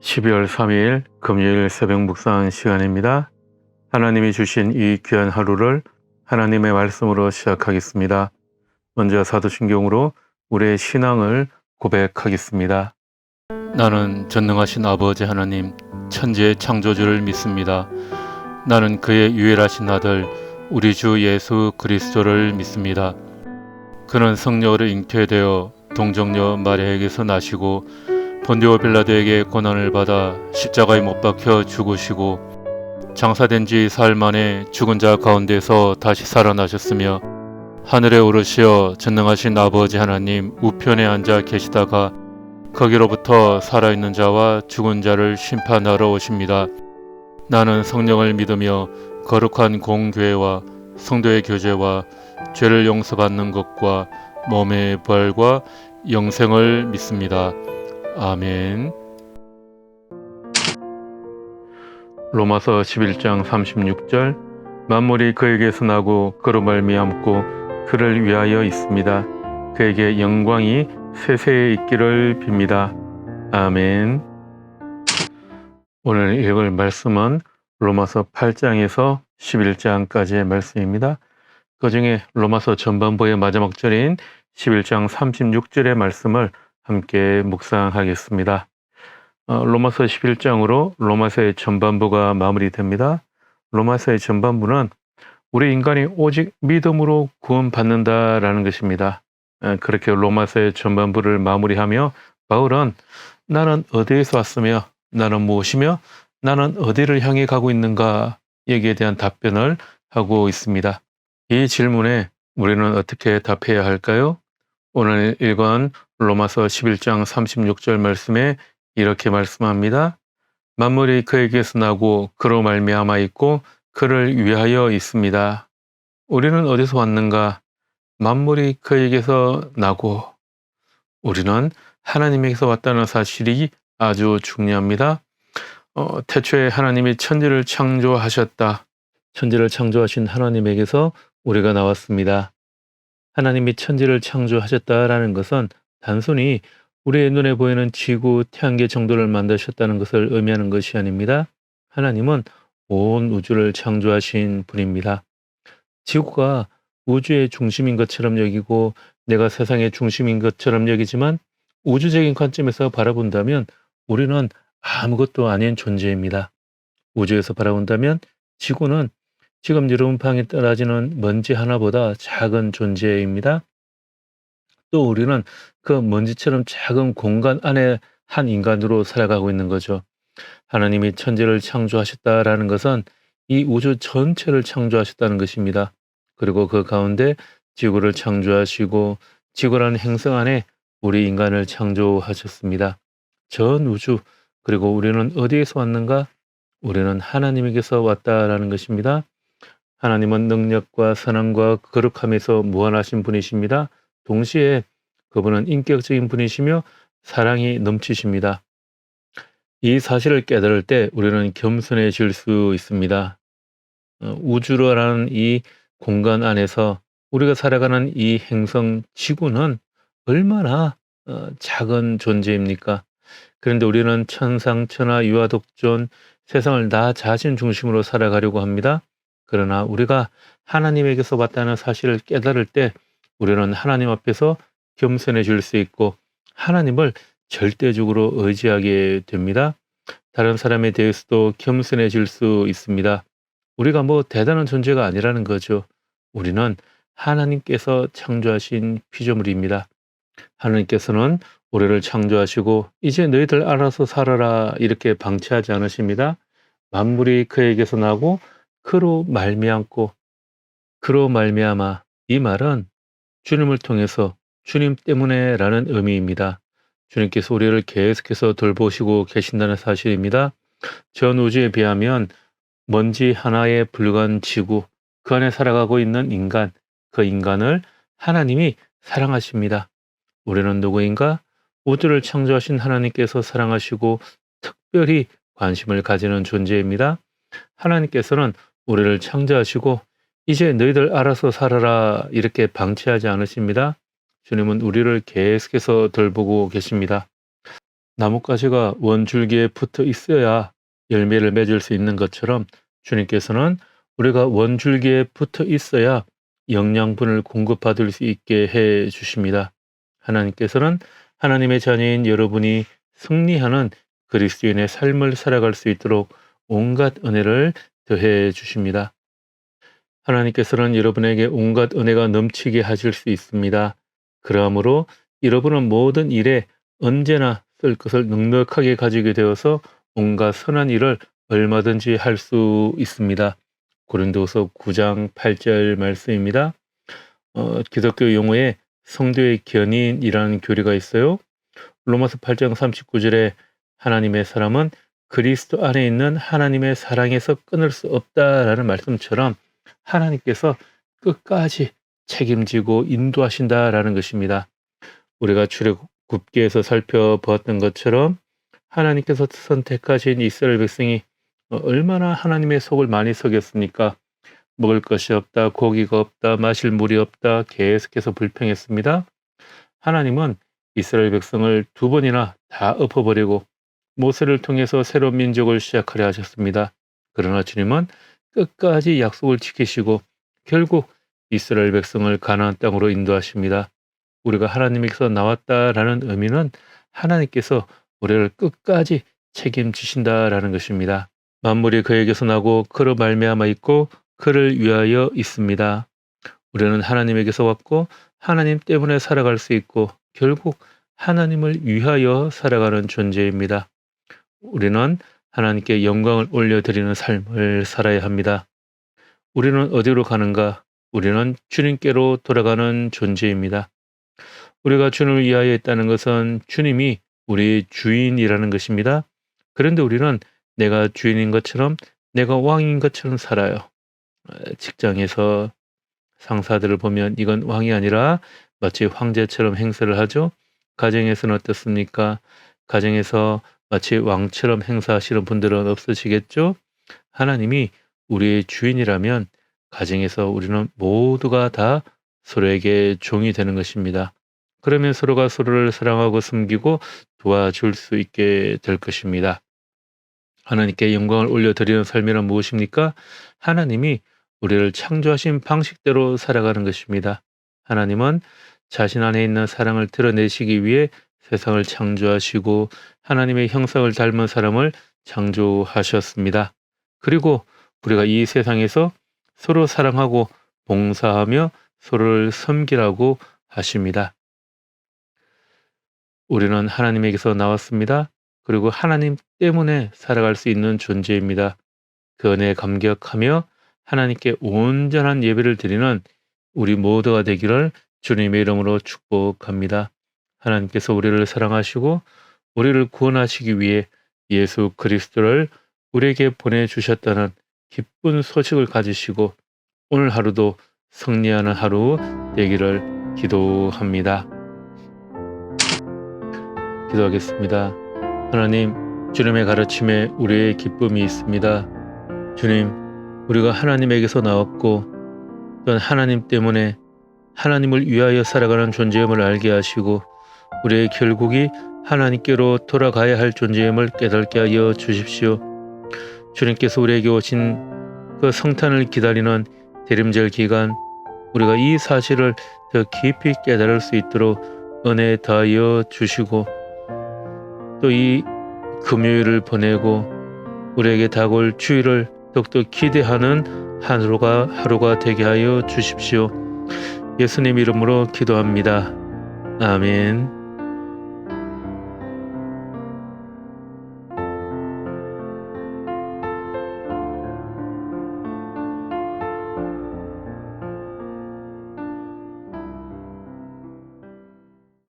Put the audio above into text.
12월 3일 금요일 새벽 묵상 시간입니다. 하나님이 주신 이 귀한 하루를 하나님의 말씀으로 시작하겠습니다. 먼저 사도신경으로 우리의 신앙을 고백하겠습니다. 나는 전능하신 아버지 하나님, 천지의 창조주를 믿습니다. 나는 그의 유일하신 아들, 우리 주 예수 그리스도를 믿습니다. 그는 성령으로 잉태되어 동정녀 마리아에게서 나시고 본디오 빌라도에게 고난을 받아 십자가에 못 박혀 죽으시고 장사된 지 사흘 만에 죽은 자 가운데서 다시 살아나셨으며 하늘에 오르시어 전능하신 아버지 하나님 우편에 앉아 계시다가 거기로부터 살아있는 자와 죽은 자를 심판하러 오십니다. 나는 성령을 믿으며 거룩한 공교회와 성도의 교제와 죄를 용서받는 것과 몸의 부활과 영생을 믿습니다. 아멘. 로마서 11장 36절 만물이 그에게서 나고 그로 말미암고 그를 위하여 있습니다. 그에게 영광이 세세에 있기를 빕니다. 아멘. 오늘 읽을 말씀은 로마서 8장에서 11장까지의 말씀입니다. 그 중에 로마서 전반부의 마지막 절인 11장 36절의 말씀을 함께 묵상하겠습니다. 로마서 11장으로 로마서의 전반부가 마무리됩니다. 로마서의 전반부는 우리 인간이 오직 믿음으로 구원받는다라는 것입니다. 그렇게 로마서의 전반부를 마무리하며 바울은 나는 어디에서 왔으며 나는 무엇이며 나는 어디를 향해 가고 있는가 여기에 대한 답변을 하고 있습니다. 이 질문에 우리는 어떻게 답해야 할까요? 오늘 읽은 로마서 11장 36절 말씀에 이렇게 말씀합니다. 만물이 그에게서 나고 그로 말미암아 있고 그를 위하여 있습니다. 우리는 어디서 왔는가? 만물이 그에게서 나고 우리는 하나님에게서 왔다는 사실이 아주 중요합니다. 태초에 하나님이 천지를 창조하셨다. 천지를 창조하신 하나님에게서 우리가 나왔습니다. 하나님이 천지를 창조하셨다라는 것은 단순히 우리의 눈에 보이는 지구, 태양계 정도를 만드셨다는 것을 의미하는 것이 아닙니다. 하나님은 온 우주를 창조하신 분입니다. 지구가 우주의 중심인 것처럼 여기고 내가 세상의 중심인 것처럼 여기지만 우주적인 관점에서 바라본다면 우리는 아무것도 아닌 존재입니다. 우주에서 바라본다면 지구는 지금 여러분 방에 떨어지는 먼지 하나보다 작은 존재입니다. 또 우리는 그 먼지처럼 작은 공간 안에 한 인간으로 살아가고 있는 거죠. 하나님이 천지를 창조하셨다라는 것은 이 우주 전체를 창조하셨다는 것입니다. 그리고 그 가운데 지구를 창조하시고 지구라는 행성 안에 우리 인간을 창조하셨습니다. 전 우주, 그리고 우리는 어디에서 왔는가? 우리는 하나님에게서 왔다라는 것입니다. 하나님은 능력과 선함과 거룩함에서 무한하신 분이십니다. 동시에 그분은 인격적인 분이시며 사랑이 넘치십니다. 이 사실을 깨달을 때 우리는 겸손해질 수 있습니다. 우주라는 이 공간 안에서 우리가 살아가는 이 행성 지구는 얼마나 작은 존재입니까? 그런데 우리는 천상천하 유아독존 세상을 나 자신 중심으로 살아가려고 합니다. 그러나 우리가 하나님에게서 왔다는 사실을 깨달을 때 우리는 하나님 앞에서 겸손해질 수 있고 하나님을 절대적으로 의지하게 됩니다. 다른 사람에 대해서도 겸손해질 수 있습니다. 우리가 뭐 대단한 존재가 아니라는 거죠. 우리는 하나님께서 창조하신 피조물입니다. 하나님께서는 우리를 창조하시고 이제 너희들 알아서 살아라 이렇게 방치하지 않으십니다. 만물이 그에게서 나고 그로 말미암고 그로 말미암아, 이 말은 주님을 통해서 주님 때문에 라는 의미입니다. 주님께서 우리를 계속해서 돌보시고 계신다는 사실입니다. 전 우주에 비하면 먼지 하나에 불과한 지구, 그 안에 살아가고 있는 인간, 그 인간을 하나님이 사랑하십니다. 우리는 누구인가? 우주를 창조하신 하나님께서 사랑하시고 특별히 관심을 가지는 존재입니다. 하나님께서는 우리를 창조하시고 이제 너희들 알아서 살아라 이렇게 방치하지 않으십니다. 주님은 우리를 계속해서 돌보고 계십니다. 나뭇가지가 원줄기에 붙어 있어야 열매를 맺을 수 있는 것처럼 주님께서는 우리가 원줄기에 붙어 있어야 영양분을 공급받을 수 있게 해 주십니다. 하나님께서는 하나님의 자녀인 여러분이 승리하는 그리스도인의 삶을 살아갈 수 있도록 온갖 은혜를 더해 주십니다. 하나님께서는 여러분에게 온갖 은혜가 넘치게 하실 수 있습니다. 그러므로 여러분은 모든 일에 언제나 쓸 것을 넉넉하게 가지게 되어서 온갖 선한 일을 얼마든지 할 수 있습니다. 고린도서 9장 8절 말씀입니다. 기독교 용어에 성도의 견인이라는 교리가 있어요. 로마서 8장 39절에 하나님의 사람은 그리스도 안에 있는 하나님의 사랑에서 끊을 수 없다라는 말씀처럼 하나님께서 끝까지 책임지고 인도하신다라는 것입니다. 우리가 출애굽기에서 살펴보았던 것처럼 하나님께서 선택하신 이스라엘 백성이 얼마나 하나님의 속을 많이 속였습니까? 먹을 것이 없다, 고기가 없다, 마실 물이 없다, 계속해서 불평했습니다. 하나님은 이스라엘 백성을 2번이나 다 엎어버리고 모세를 통해서 새로운 민족을 시작하려 하셨습니다. 그러나 주님은 끝까지 약속을 지키시고 결국 이스라엘 백성을 가나안 땅으로 인도하십니다. 우리가 하나님께서 나왔다라는 의미는 하나님께서 우리를 끝까지 책임지신다라는 것입니다. 만물이 그에게서 나고 그로 말미암아 있고 그를 위하여 있습니다. 우리는 하나님에게서 왔고 하나님 때문에 살아갈 수 있고 결국 하나님을 위하여 살아가는 존재입니다. 우리는 하나님께 영광을 올려드리는 삶을 살아야 합니다. 우리는 어디로 가는가? 우리는 주님께로 돌아가는 존재입니다. 우리가 주님을 위하여 있다는 것은 주님이 우리의 주인이라는 것입니다. 그런데 우리는 내가 주인인 것처럼 내가 왕인 것처럼 살아요. 직장에서 상사들을 보면 이건 왕이 아니라 마치 황제처럼 행세를 하죠. 가정에서는 어떻습니까? 가정에서 마치 왕처럼 행사하시는 분들은 없으시겠죠? 하나님이 우리의 주인이라면 가정에서 우리는 모두가 다 서로에게 종이 되는 것입니다. 그러면 서로가 서로를 사랑하고 섬기고 도와줄 수 있게 될 것입니다. 하나님께 영광을 올려드리는 삶이란 무엇입니까? 하나님이 우리를 창조하신 방식대로 살아가는 것입니다. 하나님은 자신 안에 있는 사랑을 드러내시기 위해 세상을 창조하시고 하나님의 형상을 닮은 사람을 창조하셨습니다. 그리고 우리가 이 세상에서 서로 사랑하고 봉사하며 서로를 섬기라고 하십니다. 우리는 하나님에게서 나왔습니다. 그리고 하나님 때문에 살아갈 수 있는 존재입니다. 그 은혜에 감격하며 하나님께 온전한 예배를 드리는 우리 모두가 되기를 주님의 이름으로 축복합니다. 하나님께서 우리를 사랑하시고 우리를 구원하시기 위해 예수 그리스도를 우리에게 보내주셨다는 기쁜 소식을 가지시고 오늘 하루도 승리하는 하루 되기를 기도합니다. 기도하겠습니다. 하나님, 주님의 가르침에 우리의 기쁨이 있습니다. 주님, 우리가 하나님에게서 나왔고 또한 하나님 때문에 하나님을 위하여 살아가는 존재임을 알게 하시고 우리의 결국이 하나님께로 돌아가야 할 존재임을 깨닫게 하여 주십시오. 주님께서 우리에게 오신 그 성탄을 기다리는 대림절 기간 우리가 이 사실을 더 깊이 깨달을 수 있도록 은혜 더하여 주시고 또 이 금요일을 보내고 우리에게 다가올 주일을 더욱더 기대하는 하루가 되게 하여 주십시오. 예수님 이름으로 기도합니다. 아멘.